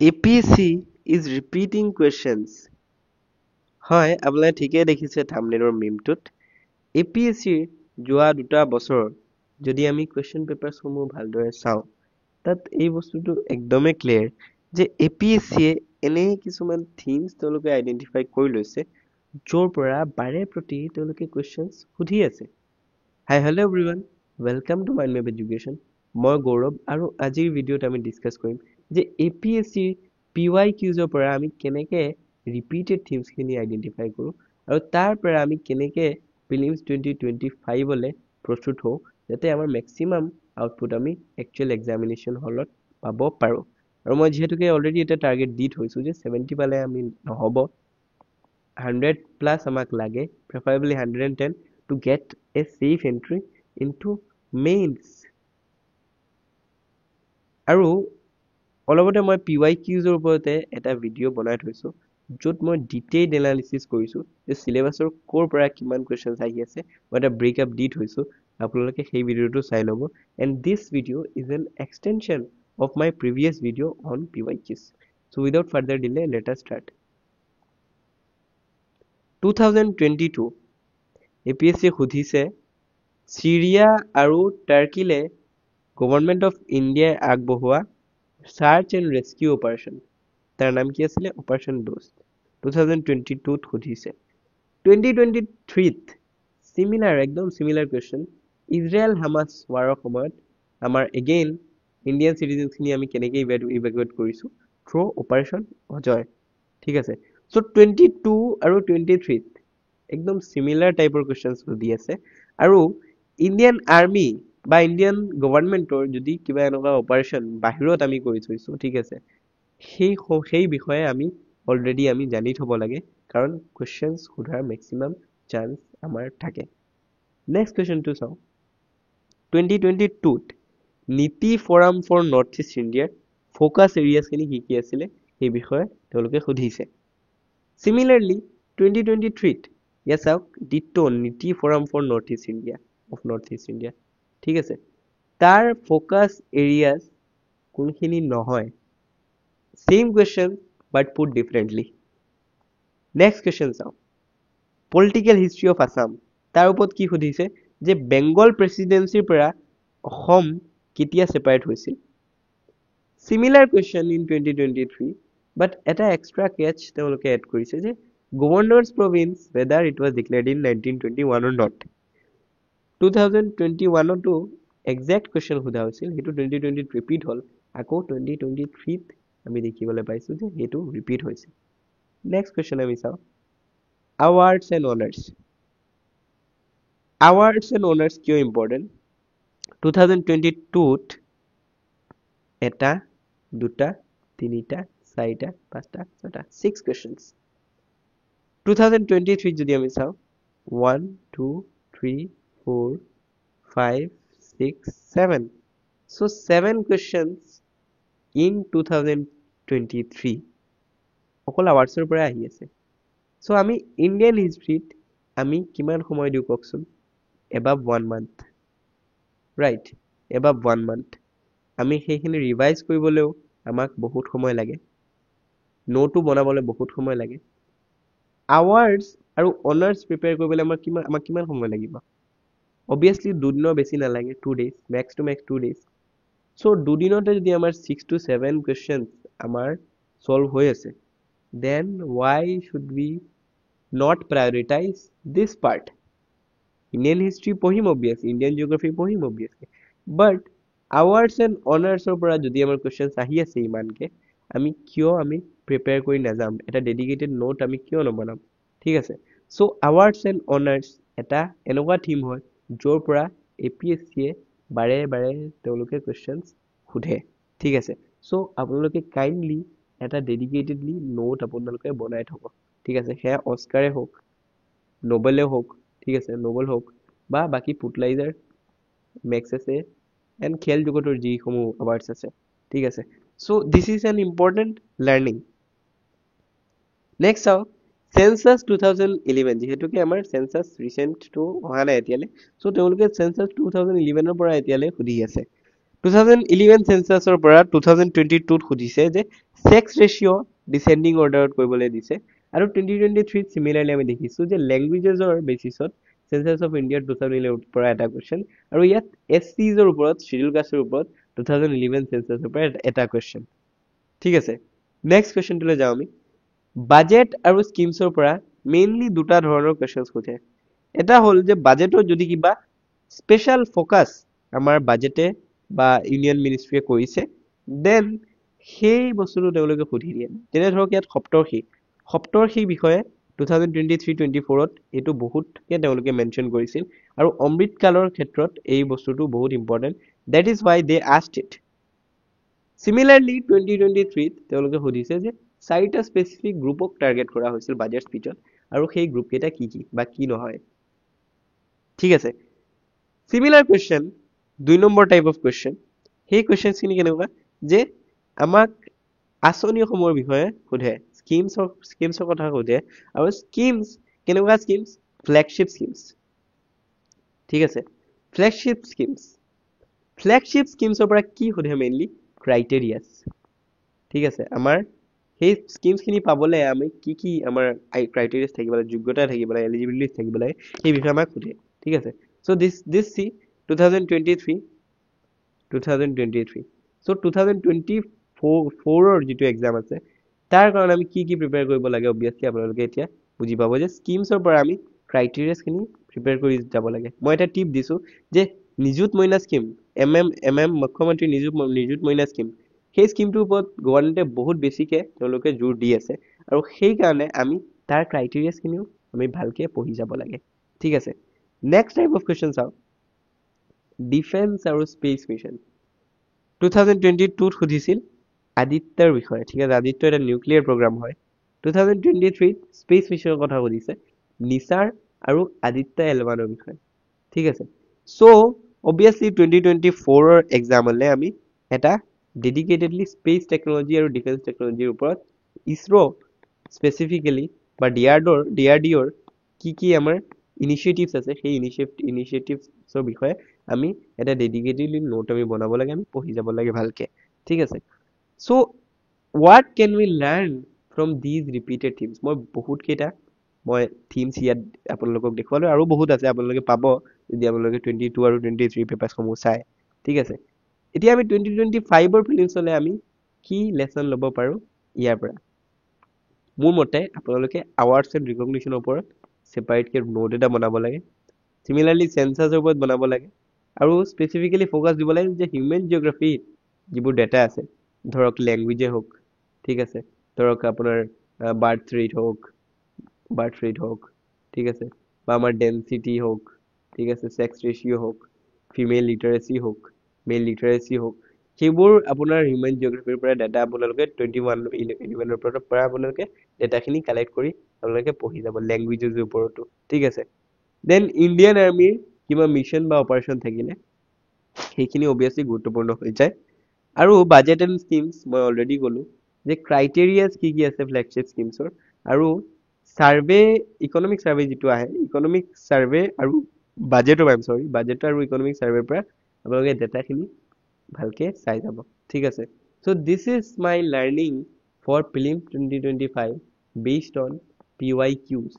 APSC is repeating questions. হয়, আপোনালোকে ঠিকেই দেখিছে থাম্বনেইলৰ মিমটোত। APSCৰ যোৱা দুটা বছৰ যদি আমি কুৱেশ্যন পেপাৰসমূহ ভালদৰে চাওঁ, তাত এই বস্তুটো একদমেই ক্লিয়াৰ যে APSCয়ে এনে কিছুমান থিমছ তেওঁলোকে আইডেণ্টিফাই কৰি লৈছে, য'ৰ পৰা বাৰে প্ৰতি তেওঁলোকে কুৱেশ্যনছ সুধি আছে। Hi hello' everyone, welcome to mind map education. মই গৌৰৱ আৰু আজিৰ ভিডিঅ'ত আমি ডিছকাছ কৰিম যে APSCৰ PYQৰ পৰা আমি কেনেকৈ ৰিপিটেড থিমছখিনি আইডেণ্টিফাই কৰোঁ আৰু তাৰ পৰা আমি কেনেকৈ প্ৰিলিমছ 2025লৈ প্ৰস্তুত হওঁ যাতে আমাৰ মেক্সিমাম আউটপুট আমি একচুৱেল এক্সামিনেশ্যন হলত পাব পাৰোঁ। আৰু মই যিহেতুকে অলৰেডি এটা টাৰ্গেট দি থৈছোঁ যে 70 পালে আমি নহ'ব, 100 প্লাছ আমাক লাগে, প্ৰেফাৰেবলি 110 to get a safe entry into mains. আৰু অলপতে মই PYQৰ ওপৰতে এটা ভিডিঅ' বনাই থৈছোঁ য'ত মই ডিটেইল এনালিচিছ কৰিছোঁ যে চিলেবাছৰ ক'ৰ পৰা কিমান কুৱেশ্যনছ আহি আছে, মই এটা ব্ৰেকআপ দি থৈছোঁ, আপোনালোকে সেই ভিডিঅ'টো চাই ল'ব। And this video' is an extension of my previous video' on PYQs. So without further delay, let us start. 2022 APSC সুধিছে চিৰিয়া আৰু টাৰ্কিলে গভৰ্ণমেণ্ট অফ ইণ্ডিয়াই আগবঢ়োৱা সাৰ্চ এণ্ড ৰেস্কিউ অপাৰেশ্যন, তাৰ নাম কি আছিলে? অপাৰেশ্যন ডোষ্ট। 2022ত সুধিছে। 2023ত একদম চিমিলাৰ কুৱেশ্যন, ইজৰাইল হামাছ ৱাৰৰ সময়ত আমাৰ এগেইন ইণ্ডিয়ান চিটিজেনখিনি আমি কেনেকৈ ইভেকুৱেট কৰিছোঁ? Through operation Ajay. ঠিক আছে। চ' 22 আৰু 23ত একদম চিমিলাৰ টাইপৰ কুৱেশ্যনছ সুধি আছে। আৰু ইণ্ডিয়ান আৰ্মি বা ইণ্ডিয়ান গভৰ্ণমেণ্টৰ যদি কিবা এনেকুৱা অপাৰেশ্যন বাহিৰত আমি কৰি থৈছোঁ, ঠিক আছে, সেই বিষয়ে আমি অলৰেডি আমি জানি থ'ব লাগে, কাৰণ কুৱেশ্যনছ সোধাৰ মেক্সিমাম চান্স আমাৰ থাকে। নেক্সট কুৱেশ্যনটো চাওঁ। 2022ত নীতি ফৰাম ফৰ নৰ্থ ইষ্ট ইণ্ডিয়াৰ ফ'কাছ এৰিয়াছখিনি কি আছিলে সেই বিষয়ে তেওঁলোকে সুধিছে। চিমিলাৰলি 2023ত ইয়াত চাওক, ডিটো NITI forum for North East India, ঠিক আছে, তাৰ ফ'কাছ এৰিয়াছ কোনখিনি নহয়? Same question but put differently. Next question চাওঁ। Political history of Assam, তাৰ ওপৰত কি সুধিছে যে বেংগল প্ৰেচিডেন্সিৰ পৰা অসম কেতিয়া ছেপাৰেট হৈছিল? Similar question in 2023, but এটা এক্সট্ৰা কেচ তেওঁলোকে এড কৰিছে যে governors province whether it was declared in 1921 or not. 2021তো একজেক্ট কুৱেশ্যন সোধা হৈছিল, সেইটো 2020ত ৰিপিট হ'ল, আকৌ 2023ত আমি দেখিবলৈ পাইছোঁ যে সেইটো ৰিপিট হৈছে। নেক্সট কুৱেশ্যন আমি চাওঁ। আৱাৰ্ডছ এণ্ড অনাৰ্ছ কিয় ইম্পৰ্টেণ্ট? 2022ত এটা, দুটা, তিনিটা, চাৰিটা, পাঁচটা, ছটা, 6 কুৱেশ্যনছ। 2023ত যদি আমি চাওঁ, 1 2 3 4 5 6 7, so 7 questions in 2023 অকল আৱাৰ্ডছৰ পৰা আহি আছে। চ' আমি ইণ্ডিয়ান হিষ্ট্ৰীত আমি কিমান সময় দিওঁ কওকচোন? Above 1 month, right, above 1 month। আমি সেইখিনি ৰিভাইজ কৰিবলৈও আমাক বহুত সময় লাগে, নোটো বনাবলৈ বহুত সময় লাগে। আৱাৰ্ডছ আৰু অনাৰ্ছ প্ৰিপেয়াৰ কৰিবলৈ আমাক কিমান সময় লাগিব? অবভিয়াছলি দুদিনৰ বেছি নালাগে, 2 days, max to max 2 days। চ' দুদিনতে যদি আমাৰ 6 to 7 কুৱেশ্যনছ আমাৰ চল্ভ হৈ আছে, then why should we not prioritize this part? Indian history পঢ়িম obviously, Indian geography পঢ়িম obviously, but awards and honors পৰা যদি আমাৰ questions আহি আছে ইমানকে, আমি কিয় prepare কৰি নাযাম? এটা dedicated note আমি কিয় নবনাম? ঠিক আছে। So awards and honors এটা এনেকুৱা থিম হয় য'ৰ পৰা APSCয়ে বাৰে বাৰে তেওঁলোকে questions সোধে, ঠিক আছে। So আপোনালোকে কাইণ্ডলি এটা ডেডিকেটেডলি নোট আপোনালোকে বনাই থ'ব, ঠিক আছে। সেয়া অস্কাৰে হওক, নোবেলে হওক, ঠিক আছে, নোবেল হওক বা বাকী পুটলাইজাৰ, মেক্স আছে এণ্ড খেল জগতৰ যিসমূহ আৱাৰ্ডছ আছে, ঠিক আছে। So' this is an important learning. Next চাওঁ, চেঞ্চাছ 2011, যিহেতুকে আমাৰ চেঞ্চাছ ৰিচেণ্টটো অহা নাই এতিয়ালৈ, চ' তেওঁলোকে চেঞ্চাছ 2011ৰ পৰা এতিয়ালৈ সুধি আছে। 2011 সেন্সাছৰ পৰা 2022 সুধিছে যে সেক্স ৰেশিঅ' ডিসেন্ডিং অৰ্ডাৰত কৰিবলৈ দিছে আৰু 2023 সিমিলাৰলি আমি দেখিছো যে ল্যাঙ্গুৱেজৰ বেচিছত সেন্সাছ অফ ইণ্ডিয়াৰ 2011 পৰা এটা কোৱেশ্চন আৰু ইয়াত এছচিজৰ ওপৰত শিডিউল কাষ্টৰ ওপৰত 2011 সেন্সাছৰ পৰা এটা কোৱেশ্চন ঠিক আছে নেক্সট কোৱেশ্চনটোলৈ যাওঁ আমি বাজেট আৰু স্কিমছৰ পৰা মেইনলি দুটা ধৰণৰ কোৱেশ্চনছ সোধে এটা হ'ল যে বাজেটৰ যদি কিবা স্পেশাল ফোকাস আমাৰ বাজেটে বা ইউনিয়ন মিনিষ্ট্ৰীয়ে কৰিছে দেন সেই বস্তুটো তেওঁলোকে সুধি দিয়ে যেনে ধৰক ইয়াত সপ্তৰ্ষি বিষয়ে 2023-24ত এইটো বহুতকে তেওঁলোকে মেনশ্যন কৰিছিল আৰু অমৃত কালৰ ক্ষেত্ৰত এই বস্তুটো বহুত important that is why they asked it similarly 2023 তেওঁলোকে সুধিছে যে চাৰিটা স্পেচিফিক গ্ৰুপক টাৰ্গেট কৰা হৈছিল বাজেট স্পিচত আৰু সেই গ্ৰুপ কেইটা কি বা কি নহয় ঠিক আছে সিমিলাৰ কোৱেশ্চন 2 নম্বৰ টাইপ অফ কোৱেশ্চন সেই কোৱেশ্চনখিনি কেনেকুৱা যে আমাক আঁচনিসমূহৰ বিষয়ে সোধে স্কিমছৰ কথা সোধে আৰু স্কিমছ কেনেকুৱা স্কিমছ ফ্লেগশ্বিপ স্কিমছ ঠিক আছে ফ্লেগশ্বিপ স্কিমছৰ পৰা কি সোধে মেইনলি ক্ৰাইটেৰিয়াছ ঠিক আছে আমাৰ সেই স্কিমছখিনি পাবলৈ আমি কি আমাৰ ক্ৰাইটেৰিয়াছ থাকিব লাগে যোগ্যতা থাকিব লাগে এলিজিবিলিটি থাকিব লাগে সেই বিষয়ে আমাক সোধে ঠিক আছে so this see 2023 so 2024 ৰ যিটো এক্সাম আছে তাৰ কাৰণে আমি কি প্ৰিপেয়াৰ কৰিব লাগে অবভিয়াসলি আপোনালোকে এতিয়া বুজি পাব যে স্কিমছৰ পৰা আমি ক্ৰাইটেৰিয়াছ খিনি প্ৰিপেয়াৰ কৰি যাব লাগে মই এটা টিপ দিছো যে নিযুত মইনা স্কিম মুখ্যমন্ত্ৰী নিযুত মইনা স্কিম সেই স্কিমটোৰ ওপৰত গভৰ্ণমেণ্টে বহুত বেছিকে তেওঁলোকে জোৰ দি আছে আৰু সেই কাৰণে আমি তাৰ ক্ৰাইটেৰিয়াছ খিনিও আমি ভালকে পঢ়ি যাব লাগে ঠিক আছে নেক্সট টাইপ অফ কোৱেশ্চন চাও ডিফেন্স আৰু স্পেচ মিশন 2022 সুধিছিল আদিত্যৰ বিষয়ে ঠিক আছে আদিত্য এটা নিউক্লিয়াৰ প্ৰগ্ৰাম হয় 2023 স্পেচ মিশনৰ কথা সুধিছে নিসাৰ আৰু আদিত্য এলৱানৰ বিষয়ে ঠিক আছে সো obviously 2024 ৰ এক্সামলে আমি এটা ডেডিকেটেডলি স্পেচ টেকনলজি আৰু ডিফেন্স টেকনলজিৰ ওপৰত ইসৰো স্পেসিফিক্যালি বা ডিআৰডিঅৰ কি আমাৰ ইনিশিয়েটিভস আছে সেই ইনিশিয়েটিভছৰ বিষয়ে আমি এটা ডেডিকেটেডলি নোট আমি বনাব লাগে আমি পঢ়ি যাব লাগে ভালকে ঠিক আছে so what can we learn from these repeated themes মই বহুত কেইটা মই থিমছ ইয়াত আপোনালোকক দেখুৱালো আৰু বহুত আছে আপোনালোকে পাব যদি আপোনালোকে 22 আৰু 23 পেপাৰসমূহ চাই ঠিক আছে এতিয়া আমি 2025 ৰ প্ৰিলিমছলে আমি কি লেসন ল'ব পাৰো ইয়াৰ পৰা মোৰ মতে আপোনালোকে আৱাৰ্ডছ এণ্ড ৰিকগনিশ্যনৰ ওপৰত সেপাৰেটকে নোট এটা বনাব লাগে সিমিলাৰলি সেন্সাছৰ ওপৰত বনাব লাগে আৰু স্পেসিফিক্যালি ফোকাস দিব লাগে যে হিউম্যান জিওগ্ৰাফি যিবোৰ ডেটা আছে ধৰক ল্যাঙ্গুৱেজে হোক ঠিক আছে ধৰক আপোনাৰ বাৰ্থ ৰেট হোক ঠিক আছে বা আমাৰ ডেন্সিটি হোক ঠিক আছে সেক্স ৰেশিও হোক ফিমেল লিটাৰেসি হোক মেল লিটাৰেসি হোক সেইবোৰ আপোনাৰ হিউম্যান জিওগ্ৰাফিৰ পৰা ডেটা আপোনালোকে 21 পৰা আপোনালোকে ডেটাখিনি কালেক্ট কৰি আপোনালোকে পঢ়ি যাব ল্যাঙ্গুৱেজৰ ওপৰতো ঠিক আছে দেন ইণ্ডিয়ান আৰ্মিৰ কিবা মিশন বা অপাৰেশ্যন থাকিলে সেইখিনি অবভিয়াসলি গুৰুত্বপূৰ্ণ হৈ যায় আৰু বাজেট এণ্ড স্কিমছ মই অলৰেডি ক'লো যে ক্ৰাইটেৰিয়াছ কি আছে ফ্লেগশ্বিপ স্কিমছৰ আৰু সাৰ্ভে ইকনমিক সাৰ্ভে যিটো আহে ইকনমিক সাৰ্ভে আৰু বাজেট আৰু ইকনমিক সাৰ্ভেৰ পৰা আপোনালোকে ডেটাখিনি ভালকে চাই যাব ঠিক আছে so this is my learning for prelim 2025 based on PYQs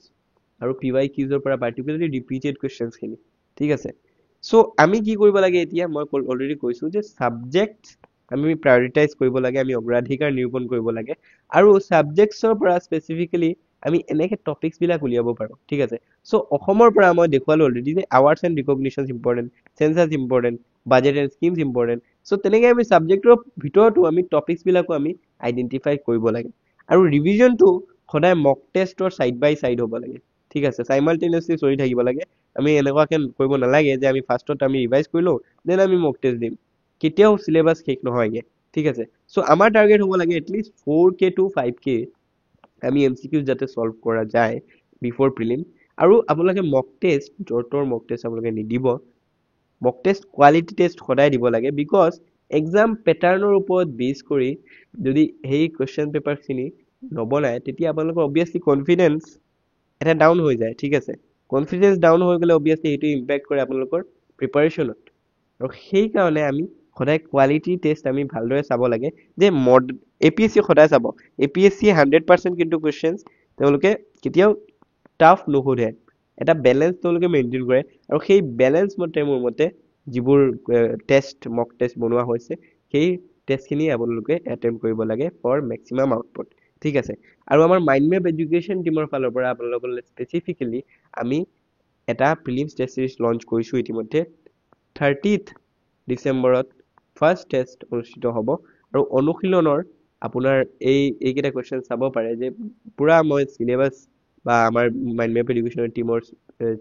আৰু PYQs ৰ পৰা particularly repeated questions খিনি ঠিক আছে so আমি কি কৰিব লাগে এতিয়া মই অলৰেডি কৈছো যে সাবজেক্ট আমি প্ৰায়োৰিটাইজ কৰিব লাগে আমি অগ্ৰাধিকাৰ নিৰূপণ কৰিব লাগে আৰু সাবজেক্টছৰ পৰা স্পেসিফিক্যালি আমি এনেকে টপিকস বিলাক উলিয়াব পাৰো ঠিক আছে সো অসমৰ পৰা মই দেখুৱালো অলৰেডি যে awards and recognitions important census important budget and schemes important so তেনেকৈ আমি সাবজেক্টৰ ভিতৰতো আমি টপিকস বিলাকো আমি আইডেন্টিফাই কৰিব লাগে আৰু ৰিভিজনটো সদায় মক টেষ্টৰ সাইড বাই সাইড হ'ব লাগে ঠিক আছে সাইমালটেনিয়াসলি চলি থাকিব লাগে আমি এনেকুৱাকে কৰিব নালাগে যে আমি ফাৰ্ষ্টত আমি ৰিভাইজ কৰিলো দেন আমি মক টেষ্ট দিম কেতিয়াও সিলেবাস শেষ নহয়গে ঠিক আছে সো আমাৰ টাৰ্গেট হ'ব লাগে এটলিষ্ট 4K to 5K আমি এমসিকিউ যাতে সলভ কৰা যায় বিফোৰ প্ৰিলিম আৰু আপোনালোকে মক টেষ্ট জৰ্টৰ মক টেষ্ট আপোনালোকে নিদিব মক টেষ্ট কোৱালিটি টেষ্ট সদায় দিব লাগে বিকজ এক্সাম প্যাটাৰ্নৰ ওপৰত বেছ কৰি যদি সেই কোৱেশ্চন পেপাৰখিনি নবনায় তেতিয়া আপোনালোকৰ অবভিয়াসলি কনফিডেন্স এটা ডাউন হৈ যায় ঠিক আছে কনফিডেন্স ডাউন হৈ গ'লে অবভিয়াসলি এইটো ইম্প্যাক্ট কৰে আপোনালোকৰ প্ৰিপাৰেচনত আৰু সেই কাৰণে আমি সদায় কোৱালিটি টেষ্ট আমি ভালদৰে চাব লাগে যে APSC সদায় চাব APSC 100% কিন্তু কুৱেশ্যনছ তেওঁলোকে কেতিয়াও টাফ নুসুধে এটা বেলেঞ্চ তেওঁলোকে মেইনটেইন কৰে আৰু সেই বেলেঞ্চ মতে মোৰ মতে যিবোৰ টেষ্ট মক টেষ্ট বনোৱা হৈছে সেই টেষ্টখিনি আপোনালোকে এটেম্প কৰিব লাগে ফৰ মেক্সিমাম আউটপুট ঠিক আছে আৰু আমাৰ মাইণ্ড মেপ এডুকেশ্যন টিমৰ ফালৰ পৰা আপোনালোকলৈ স্পেচিফিকেলি আমি এটা প্ৰিলিমছ টেষ্ট চিৰিজ লঞ্চ কৰিছোঁ ইতিমধ্যে 30th ডিচেম্বৰত ফাৰ্ষ্ট টেষ্ট অনুষ্ঠিত হ'ব আৰু অনুশীলনৰ আপোনাৰ এইকেইটা কুৱেশ্যন চাব পাৰে যে পুৰা মই চিলেবাছ বা আমাৰ মাইণ্ড মেপ এডুকেশ্যনৰ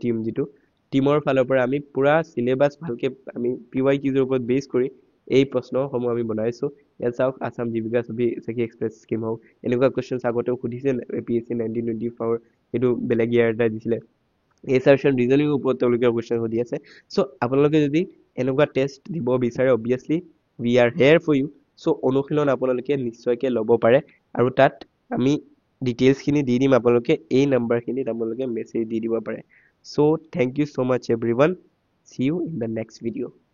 টিম যিটো টিমৰ ফালৰ পৰা আমি পুৰা চিলেবাছ ভালকৈ আমি PYQৰ ওপৰত বেছ কৰি এই প্ৰশ্নসমূহ আমি বনাইছোঁ ইয়াত চাওক আছাম জীৱিকা সখী এক্সপ্ৰেছ স্কিম হওক এনেকুৱা কুৱেশ্যনছ আগতেও সুধিছে APSC 1924 সেইটো বেলেগ ইয়াৰ এটা দিছিলে এছাৰশ্যন ৰিজনিঙৰ ওপৰত তেওঁলোকে কুৱেশ্যন সুধি আছে চ' আপোনালোকে যদি এনেকুৱা টেষ্ট দিব বিচাৰে obviously we are here for you চ' অনুশীলন আপোনালোকে নিশ্চয়কৈ ল'ব পাৰে আৰু তাত আমি ডিটেইলছখিনি দি দিম আপোনালোকে এই নাম্বাৰখিনিত আপোনালোকে মেছেজ দি দিব পাৰে so' thank you so' much everyone see you in the next video'